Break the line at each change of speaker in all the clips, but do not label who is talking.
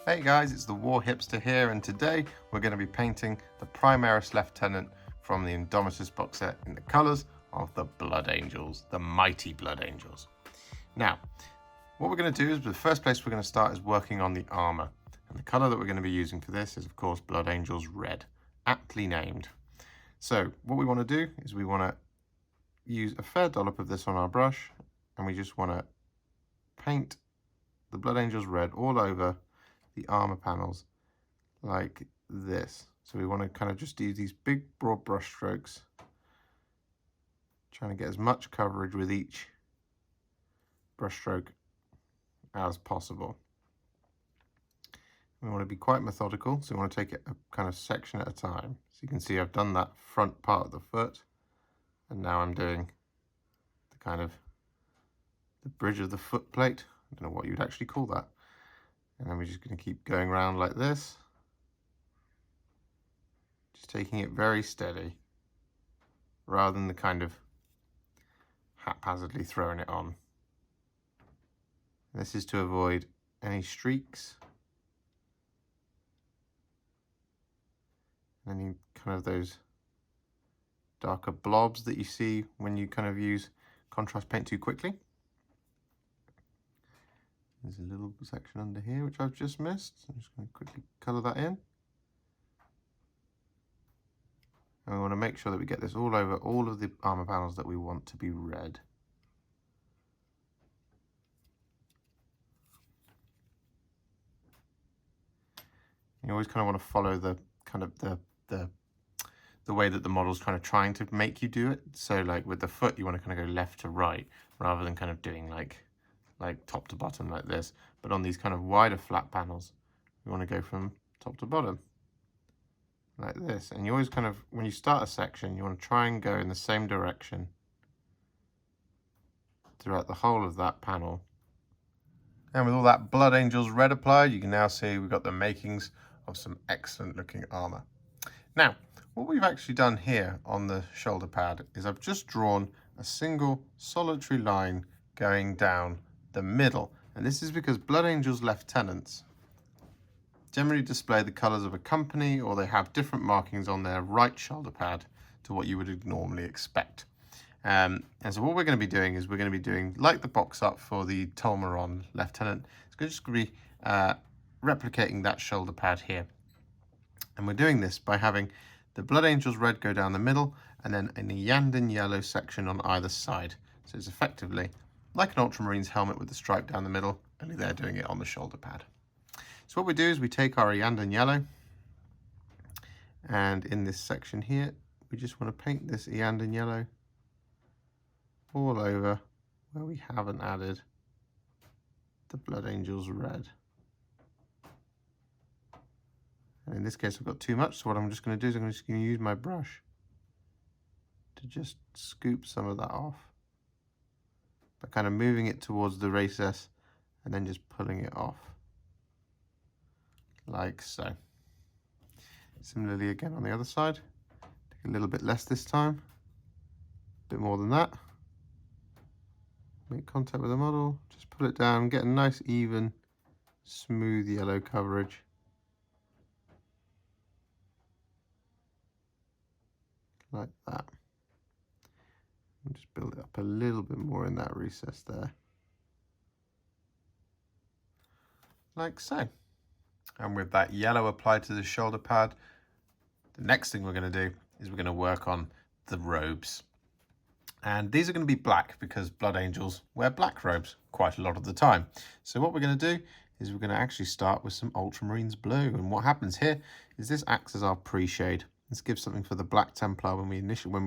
Hey guys, it's the War Hipster here, and today we're going to be painting the Primaris Lieutenant from the Indomitus box set in the colours of the Blood Angels, the mighty Blood Angels. Now, what we're going to do is, the first place we're going to start is working on the armour. And the colour that we're going to be using for this is, of course, Blood Angels Red, aptly named. So, what we want to do is we want to use a fair dollop of this on our brush, and we just want to paint the Blood Angels Red all over the armor panels like this. So we want to kind of just do these big broad brush strokes, trying to get as much coverage with each brush stroke as possible. We want to be quite methodical, so we want to take it a kind of section at a time. So you can see I've done that front part of the foot, and now I'm doing the kind of the bridge of the foot plate. I don't know what you'd actually call that. And then we're just going to keep going around like this, just taking it very steady rather than the kind of haphazardly throwing it on. This is to avoid any streaks, any kind of those darker blobs that you see when you kind of use contrast paint too quickly. There's a little section under here which I've just missed. So I'm just going to quickly colour that in. And we want to make sure that we get this all over all of the armour panels that we want to be red. You always kind of want to follow the kind of the way that the model's kind of trying to make you do it. So like with the foot, you want to kind of go left to right rather than kind of doing like top to bottom like this. But on these kind of wider flat panels, we want to go from top to bottom like this. And you always kind of, when you start a section, you want to try and go in the same direction throughout the whole of that panel. And with all that Blood Angels Red applied, you can now see we've got the makings of some excellent looking armor. Now, what we've actually done here on the shoulder pad is I've just drawn a single solitary line going down the middle, and this is because Blood Angels Lieutenants generally display the colours of a company, or they have different markings on their right shoulder pad to what you would normally expect. And so what we're going to be doing is we're going to be doing like the box up for the Ultramarines Lieutenant. It's just going to be replicating that shoulder pad here, and we're doing this by having the Blood Angels Red go down the middle and then an Iyanden Yellow section on either side. So it's effectively like an Ultramarines helmet with the stripe down the middle, only they're doing it on the shoulder pad. So what we do is we take our Iyanden Yellow, and in this section here, we just want to paint this Iyanden Yellow all over where we haven't added the Blood Angels Red. And in this case, I've got too much, so what I'm just going to do is I'm just going to use my brush to just scoop some of that off, by kind of moving it towards the recess and then just pulling it off like so. Similarly again on the other side, take a little bit less this time, a bit more than that. Make contact with the model, just pull it down, get a nice even smooth yellow coverage. Like that. And just build it up a little bit more in that recess there. Like so. And with that yellow applied to the shoulder pad, the next thing we're going to do is we're going to work on the robes. And these are going to be black because Blood Angels wear black robes quite a lot of the time. So what we're going to do is we're going to actually start with some Ultramarines Blue. And what happens here is this acts as our pre-shade. This gives something for the Black Templar when we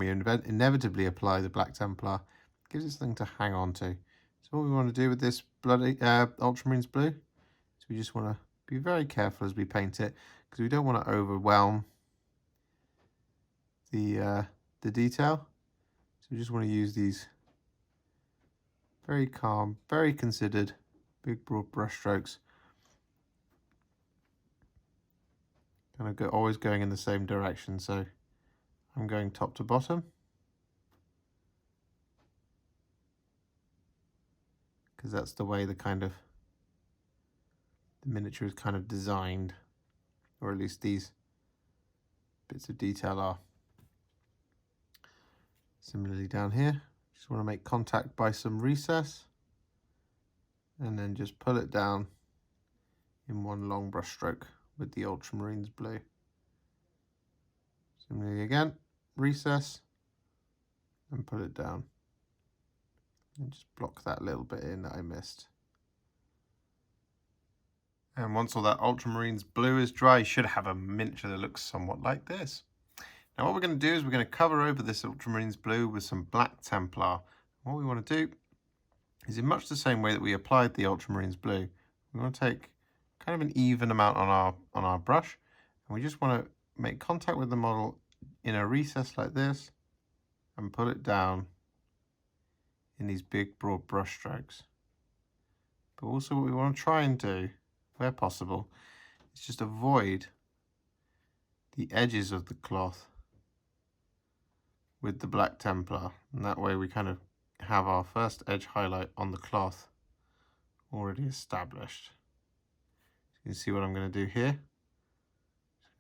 inevitably apply the Black Templar. It gives us something to hang on to. So what we want to do with this Ultramarines Blue is we just want to be very careful as we paint it, because we don't want to overwhelm the detail. So we just want to use these very calm, very considered, big broad brush strokes. Kind of always going in the same direction. So I'm going top to bottom, because that's the way the miniature is kind of designed, or at least these bits of detail are. Similarly down here, just want to make contact by some recess and then just pull it down in one long brush stroke with the Ultramarines Blue. Similarly again, recess and pull it down and just block that little bit in that I missed. And once all that Ultramarines Blue is dry, you should have a miniature that looks somewhat like this. Now what we're going to do is we're going to cover over this Ultramarines Blue with some Black Templar. What we want to do is, in much the same way that we applied the Ultramarines Blue, we want to take kind of an even amount on our brush, and we just want to make contact with the model in a recess like this and pull it down in these big broad brush strokes. But also what we want to try and do, where possible, is just avoid the edges of the cloth with the Black Templar, and that way we kind of have our first edge highlight on the cloth already established. So you can see what I'm going to do here.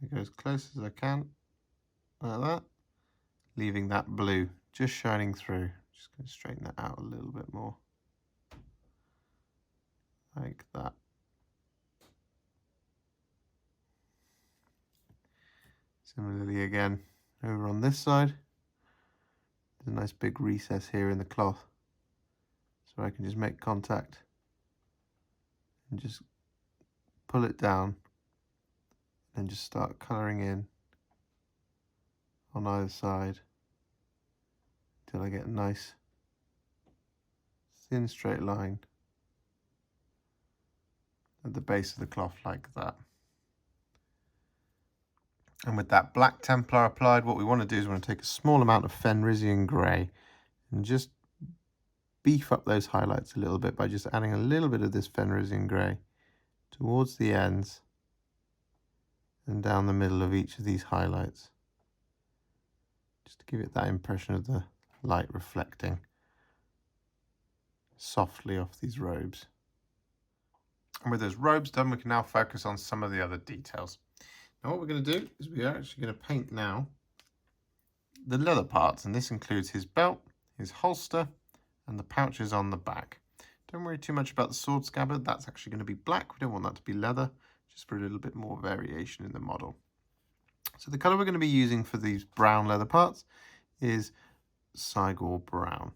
Just go as close as I can, like that, leaving that blue just shining through. Just going to straighten that out a little bit more, like that. Similarly again, over on this side, there's a nice big recess here in the cloth, so I can just make contact and just pull it down and just start colouring in on either side until I get a nice thin straight line at the base of the cloth like that. And with that Black Templar applied, what we want to do is we want to take a small amount of Fenrisian Grey and just beef up those highlights a little bit by just adding a little bit of this Fenrisian Grey towards the ends and down the middle of each of these highlights, just to give it that impression of the light reflecting softly off these robes. And with those robes done, we can now focus on some of the other details. Now what we're going to do is we are actually going to paint now the leather parts, and this includes his belt, his holster, and the pouches on the back. Don't worry too much about the sword scabbard, that's actually going to be black. We don't want that to be leather, just for a little bit more variation in the model. So the colour we're going to be using for these brown leather parts is Cygor Brown.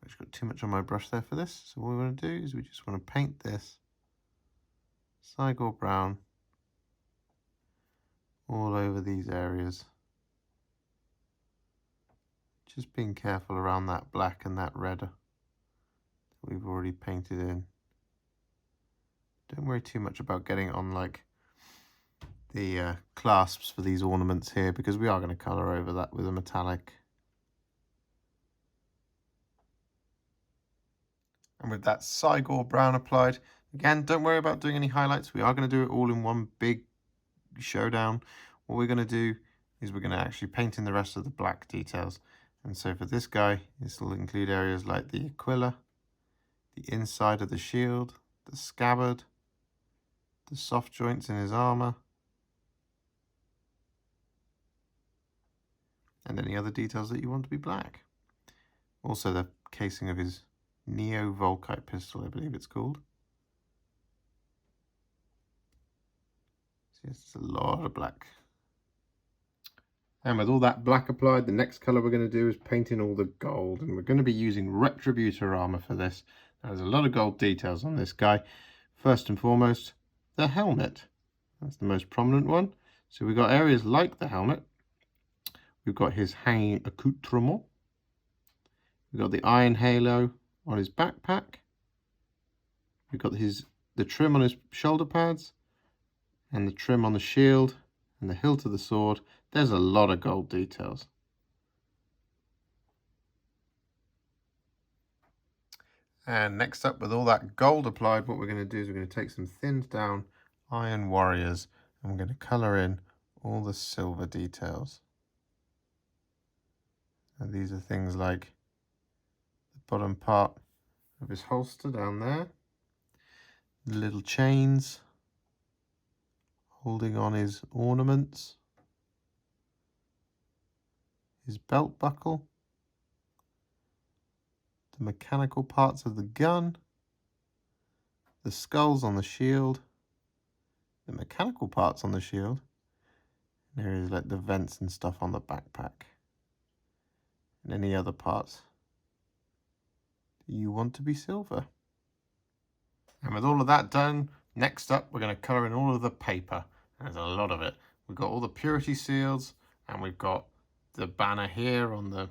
I've actually got too much on my brush there for this, so what we want to do is we just want to paint this Cygor Brown all over these areas, just being careful around that black and that red that we've already painted in. Don't worry too much about getting on like the clasps for these ornaments here, because we are going to colour over that with a metallic. And with that Cygor Brown applied, again, don't worry about doing any highlights. We are going to do it all in one big showdown. What we're going to do is we're going to actually paint in the rest of the black details. And so for this guy, this will include areas like the aquila, the inside of the shield, the scabbard, the soft joints in his armor, and any other details that you want to be black. Also the casing of his Neo-Volkite pistol, I believe it's called. So it's a lot of black. And with all that black applied, the next colour we're going to do is paint in all the gold. And we're going to be using Retributor Armour for this. Now, there's a lot of gold details on this guy. First and foremost, the helmet. That's the most prominent one. So we've got areas like the helmet. We've got his hanging accoutrement. We've got the iron halo on his backpack. We've got the trim on his shoulder pads. And the trim on the shield. And the hilt of the sword. There's a lot of gold details. And next up, with all that gold applied, what we're going to do is we're going to take some thinned down iron warriors and we're going to colour in all the silver details. And these are things like the bottom part of his holster down there, the little chains holding on his ornaments, his belt buckle, the mechanical parts of the gun, the skulls on the shield, the mechanical parts on the shield, and there is like the vents and stuff on the backpack, and any other parts that you want to be silver. And with all of that done, next up we're going to colour in all of the paper. There's a lot of it. We've got all the purity seals, and we've got the banner here on the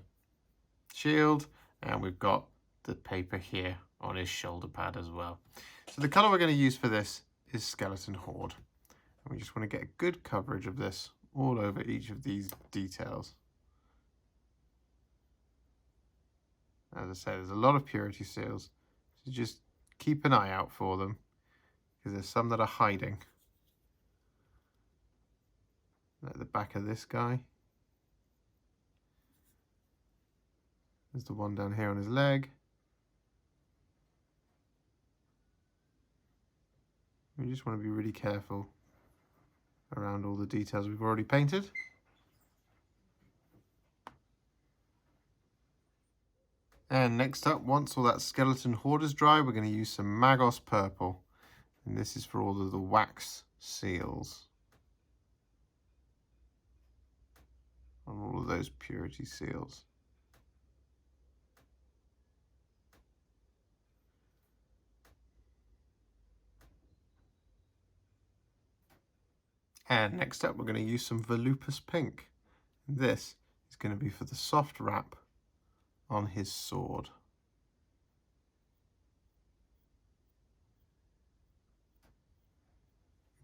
shield, and we've got the paper here on his shoulder pad as well. So the colour we're going to use for this is Skeleton Horde. And we just want to get good coverage of this all over each of these details. As I say, there's a lot of purity seals, so just keep an eye out for them, because there's some that are hiding. Like the back of this guy. There's the one down here on his leg. We just want to be really careful around all the details we've already painted. And next up, once all that Skeleton Horde is dry, we're going to use some Magos Purple. And this is for all of the wax seals on all of those purity seals. And next up, we're going to use some Volupus Pink. This is going to be for the soft wrap on his sword.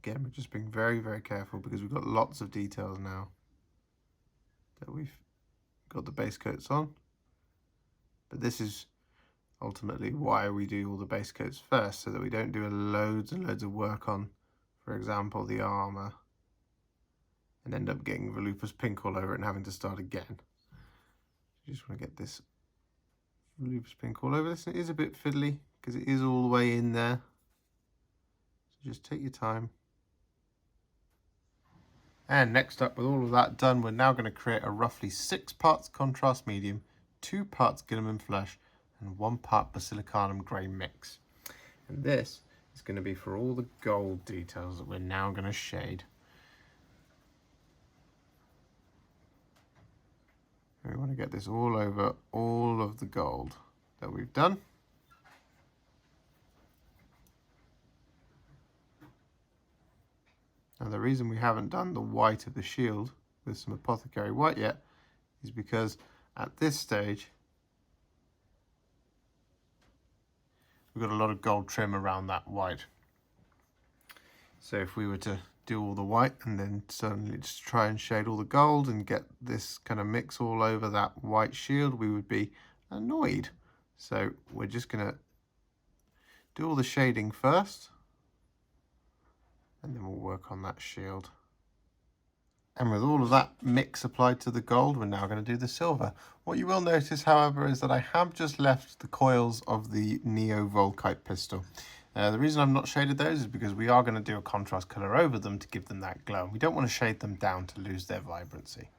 Again, we're just being very, very careful because we've got lots of details now that we've got the base coats on. But this is ultimately why we do all the base coats first, so that we don't do loads and loads of work on, for example, the armour, and end up getting Volupus Pink all over it and having to start again. You just want to get this Volupus Pink all over this, and it is a bit fiddly because it is all the way in there. So just take your time. And next up, with all of that done, we're now going to create a roughly 6 parts contrast medium, 2 parts Guilliman Flesh, and 1 part Basilicanum Grey mix. And this is going to be for all the gold details that we're now going to shade. We want to get this all over all of the gold that we've done. Now the reason we haven't done the white of the shield with some Apothecary White yet is because at this stage we've got a lot of gold trim around that white. So if we were to do all the white and then suddenly just try and shade all the gold and get this kind of mix all over that white shield, we would be annoyed. So we're just going to do all the shading first, and then we'll work on that shield. And with all of that mix applied to the gold, we're now going to do the silver. What you will notice, however, is that I have just left the coils of the Neo Volkite pistol. The reason I've not shaded those is because we are going to do a contrast colour over them to give them that glow. We don't want to shade them down to lose their vibrancy.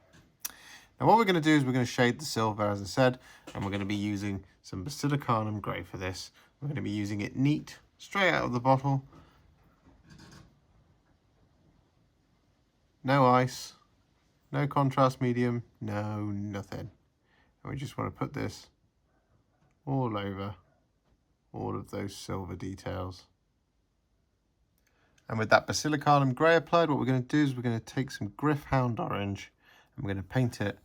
Now what we're going to do is we're going to shade the silver, as I said, and we're going to be using some Basilicanum Grey for this. We're going to be using it neat, straight out of the bottle. No ice. No contrast medium, no nothing. And we just want to put this all over all of those silver details. And with that Basilicanum Grey applied, what we're going to do is we're going to take some Gryph Hound Orange and we're going to paint it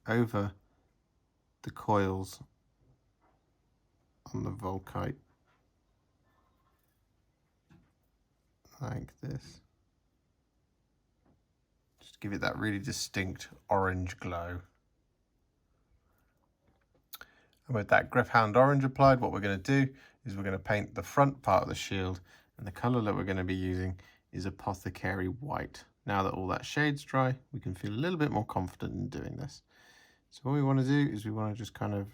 over the coils on the Volkite. Like this. Just give it that really distinct orange glow. And with that Gryph Hound Orange applied, what we're going to do is we're going to paint the front part of the shield, and the colour that we're going to be using is Apothecary White. Now that all that shade's dry, we can feel a little bit more confident in doing this. So what we want to do is we want to just kind of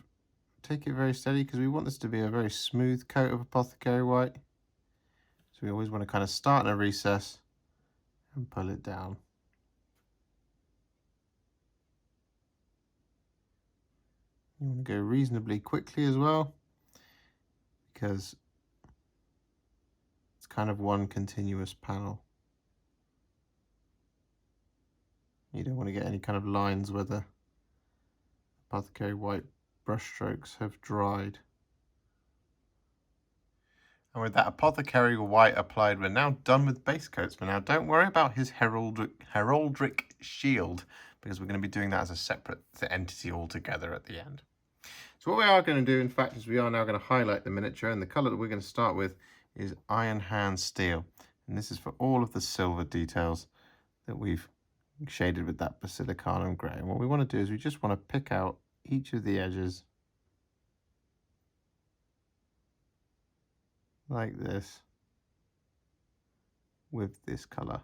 take it very steady, because we want this to be a very smooth coat of Apothecary White. So we always want to kind of start in a recess and pull it down. You want to go reasonably quickly as well, because it's kind of one continuous panel. You don't want to get any kind of lines where the Apothecary White brush strokes have dried. And with that Apothecary White applied, we're now done with base coats for now. Don't worry about his heraldic shield, because we're going to be doing that as a separate entity altogether at the end. So what we are going to do, in fact, is we are now going to highlight the miniature, and the colour that we're going to start with is Iron Hand Steel. And this is for all of the silver details that we've shaded with that Basilicanum Grey. And what we want to do is we just want to pick out each of the edges like this with this colour.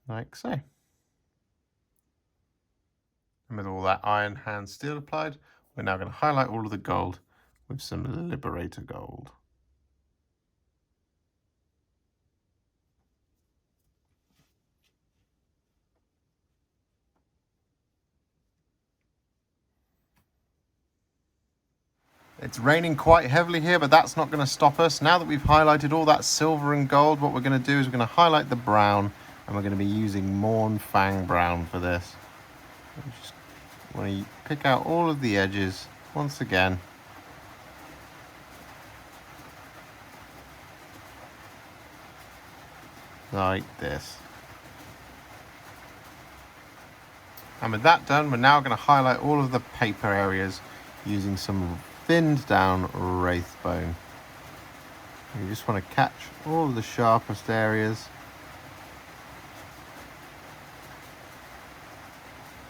Like so. And with all that Iron Hand Steel applied, we're now going to highlight all of the gold with some Liberator Gold. It's raining quite heavily here, but that's not going to stop us. Now that we've highlighted all that silver and gold, what we're going to do is we're going to highlight the brown, and we're going to be using Mournfang Brown for this. We just want to pick out all of the edges once again. Like this. And with that done, we're now going to highlight all of the paper areas using some thinned down Wraithbone. You just want to catch all of the sharpest areas.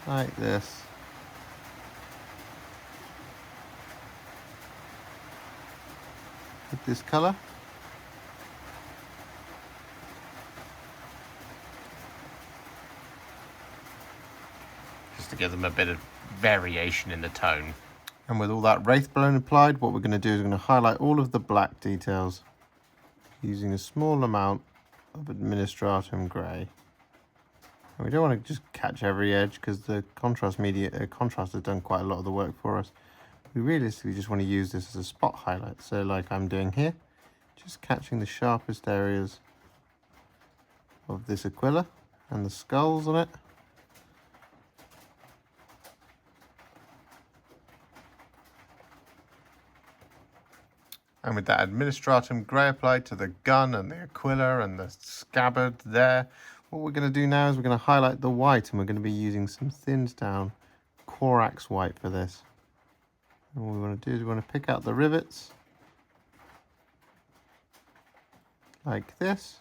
Like this. With this colour. Just to give them a bit of variation in the tone. And with all that Wraithbone applied, what we're going to do is we're going to highlight all of the black details using a small amount of Administratum Grey. And we don't want to just catch every edge, because the contrast has done quite a lot of the work for us. We realistically just want to use this as a spot highlight. So like I'm doing here, just catching the sharpest areas of this Aquila and the skulls on it. And with that Administratum Grey applied to the gun and the Aquila and the scabbard there, what we're going to do now is we're going to highlight the white, and we're going to be using some thinned down Corax White for this. And what we want to do is we want to pick out the rivets like this,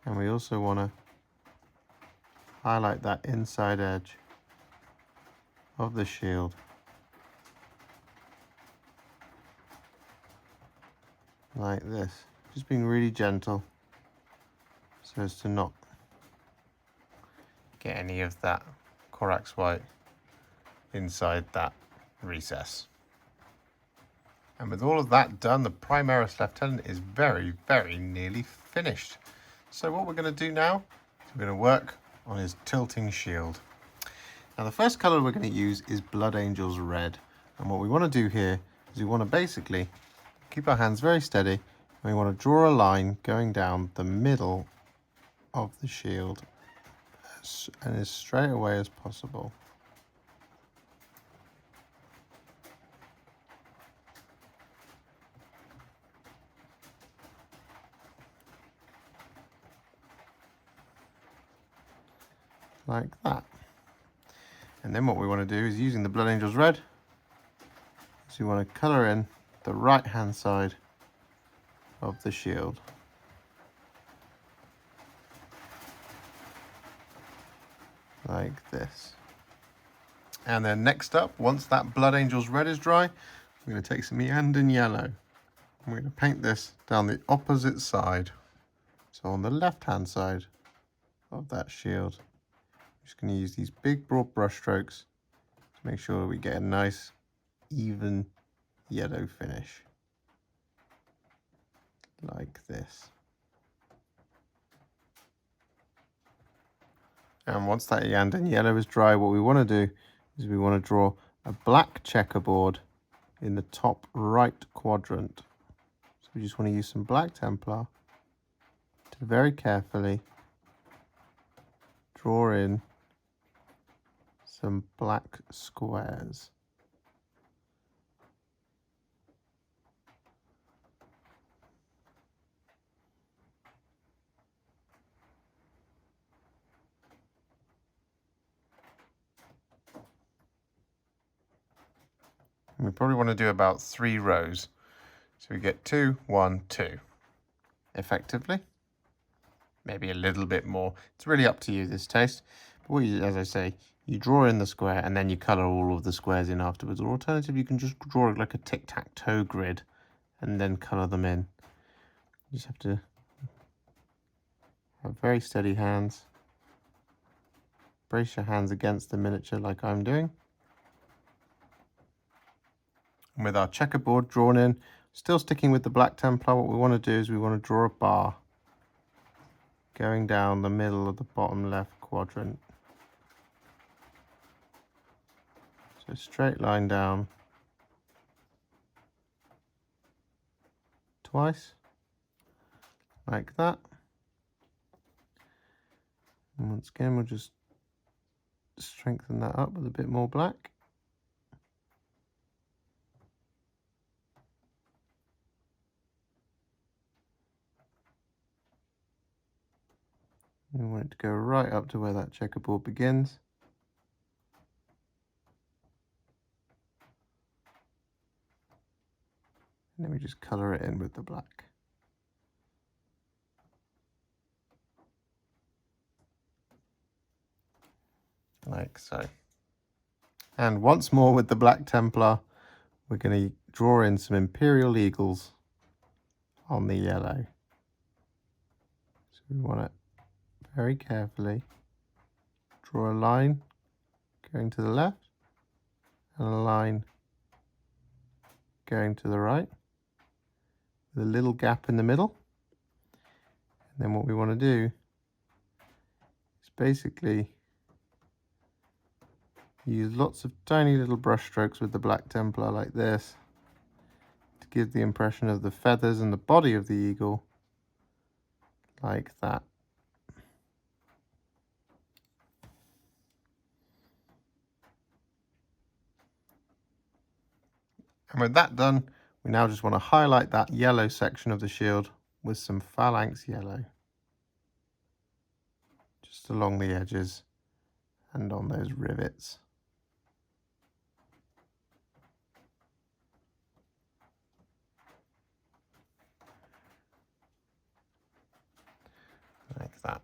and we also want to highlight that inside edge of the shield like this, just being really gentle so as to not get any of that Corax White inside that recess. And with all of that done, the Primaris Lieutenant is very, very nearly finished. So what we're going to do now is we're going to work on his tilting shield. Now the first colour we're going to use is Blood Angels Red. And what we want to do here is we want to basically keep our hands very steady, We want to draw a line going down the middle of the shield and as straight away as possible. Like that. And then what we want to do is, using the Blood Angels red, is we want to colour in the right hand side of the shield. Like this. And then next up, once that Blood Angels red is dry, we're going to take some Iyanden Yellow. And we're going to paint this down the opposite side. So on the left hand side of that shield. I'm just going to use these big broad brush strokes to make sure we get a nice even yellow finish. Like this. And once that Iyanden Yellow is dry, what we want to do is we want to draw a black checkerboard in the top right quadrant. So we just want to use some black Templar to very carefully draw in some black squares. And we probably want to do about 3 rows. So we get 2, 1, 2. Effectively. Maybe a little bit more. It's really up to you, this taste. But what you, as I say, you draw in the square and then you colour all of the squares in afterwards. Or alternatively, you can just draw like a tic-tac-toe grid and then colour them in. You just have to have very steady hands. Brace your hands against the miniature like I'm doing. And with our checkerboard drawn in, still sticking with the black Templar, what we want to do is we want to draw a bar going down the middle of the bottom left quadrant. So straight line down twice, like that. And once again, we'll just strengthen that up with a bit more black. We want it to go right up to where that checkerboard begins. And then we just colour it in with the black. Like so. And once more with the black Templar, we're going to draw in some Imperial Eagles on the yellow. So we want to very carefully draw a line going to the left and a line going to the right with a little gap in the middle. And then what we want to do is basically use lots of tiny little brush strokes with the black Templar like this to give the impression of the feathers and the body of the eagle like that. And with that done, we now just want to highlight that yellow section of the shield with some Phalanx Yellow. Just along the edges and on those rivets. Like that.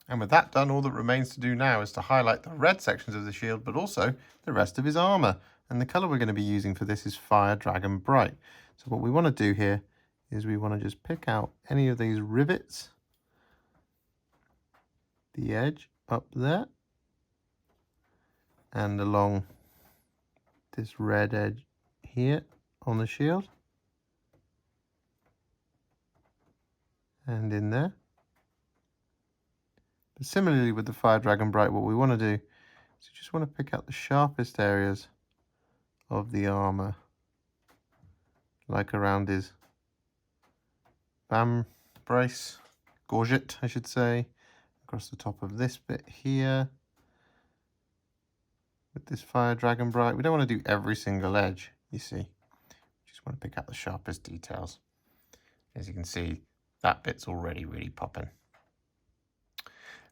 And with that done, all that remains to do now is to highlight the red sections of the shield, but also the rest of his armour. And the colour we're going to be using for this is Fire Dragon Bright. So what we want to do here is we want to just pick out any of these rivets, the edge up there, and along this red edge here on the shield, and in there. But similarly with the Fire Dragon Bright, what we want to do is we just want to pick out the sharpest areas of the armour, like around his gorget, I should say, across the top of this bit here with this Fire Dragon Bright. We don't want to do every single edge, you see. Just want to pick out the sharpest details. As you can see, that bit's already really popping.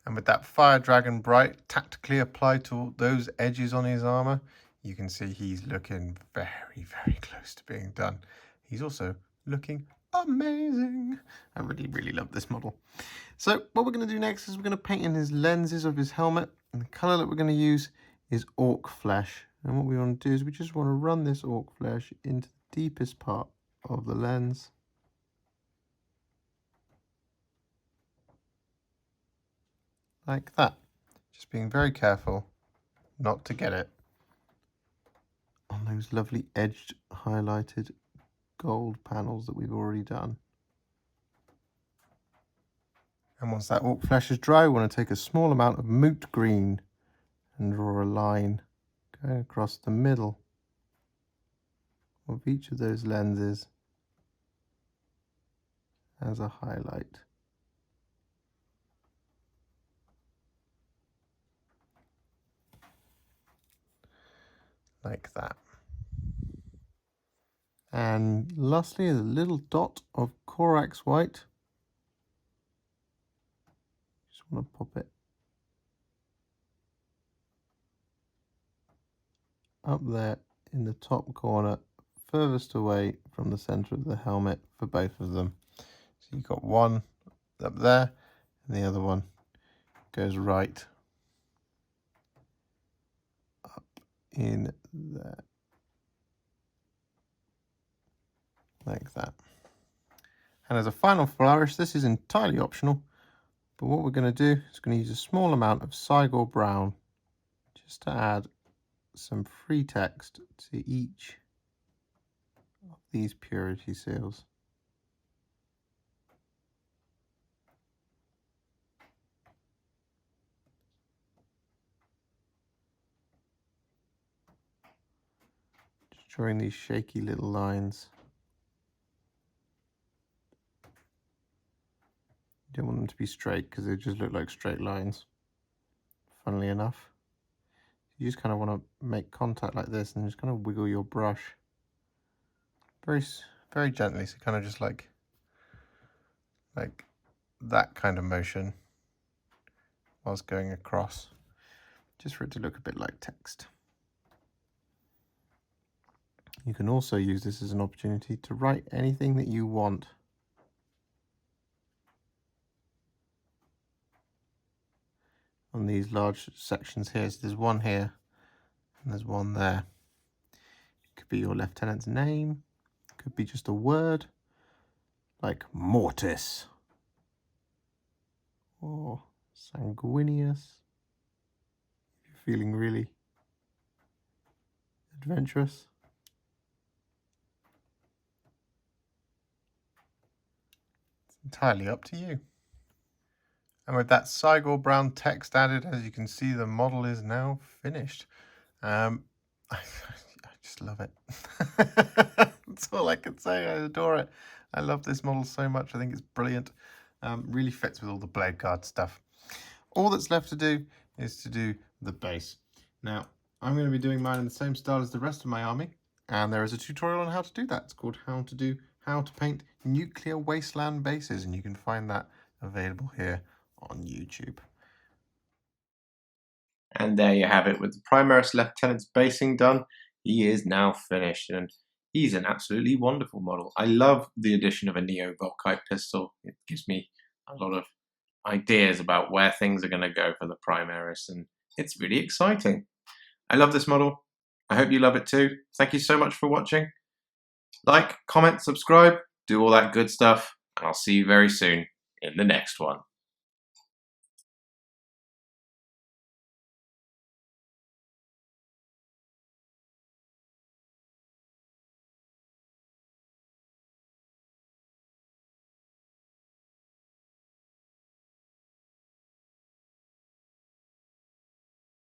And with that Fire Dragon Bright tactically applied to those edges on his armor, you can see he's looking very, very close to being done. He's also looking amazing. I really, really love this model. So what we're going to do next is we're going to paint in his lenses of his helmet. And the colour that we're going to use is Ork Flesh. And what we want to do is we just want to run this Ork Flesh into the deepest part of the lens. Like that. Just being very careful not to get it on those lovely edged, highlighted gold panels that we've already done. And once that Ork Flesh is dry, we want to take a small amount of Moot Green and draw a line going across the middle of each of those lenses as a highlight. Like that. And lastly, a little dot of Corax White. Just want to pop it up there in the top corner, furthest away from the center of the helmet for both of them. So you've got one up there, and the other one goes right up in there. Like that. And as a final flourish, this is entirely optional, but what we're going to do is going to use a small amount of Cygor Brown just to add some free text to each of these purity seals. Just drawing these shaky little lines. You don't want them to be straight because they just look like straight lines, funnily enough. You just kind of want to make contact like this and just kind of wiggle your brush very, very gently. So kind of just like that kind of motion whilst going across, just for it to look a bit like text. You can also use this as an opportunity to write anything that you want. On these large sections here. So there's one here and there's one there. It could be your lieutenant's name, it could be just a word like mortis or sanguineous if you're feeling really adventurous. It's entirely up to you. And with that Cygor Brown text added, as you can see, the model is now finished. I just love it. That's all I can say. I adore it. I love this model so much. I think it's brilliant. Really fits with all the Blade Guard stuff. All that's left to do is to do the base. Now, I'm going to be doing mine in the same style as the rest of my army. And there is a tutorial on how to do that. It's called How to Paint Nuclear Wasteland Bases. And you can find that available here on YouTube. And there you have it. With the Primaris Lieutenant's basing done, he is now finished, and he's an absolutely wonderful model. I love the addition of a Neo Volkite pistol. It gives me a lot of ideas about where things are going to go for the Primaris, and it's really exciting. I love this model. I hope you love it too. Thank you so much for watching. Like, comment, subscribe, do all that good stuff, and I'll see you very soon in the next one.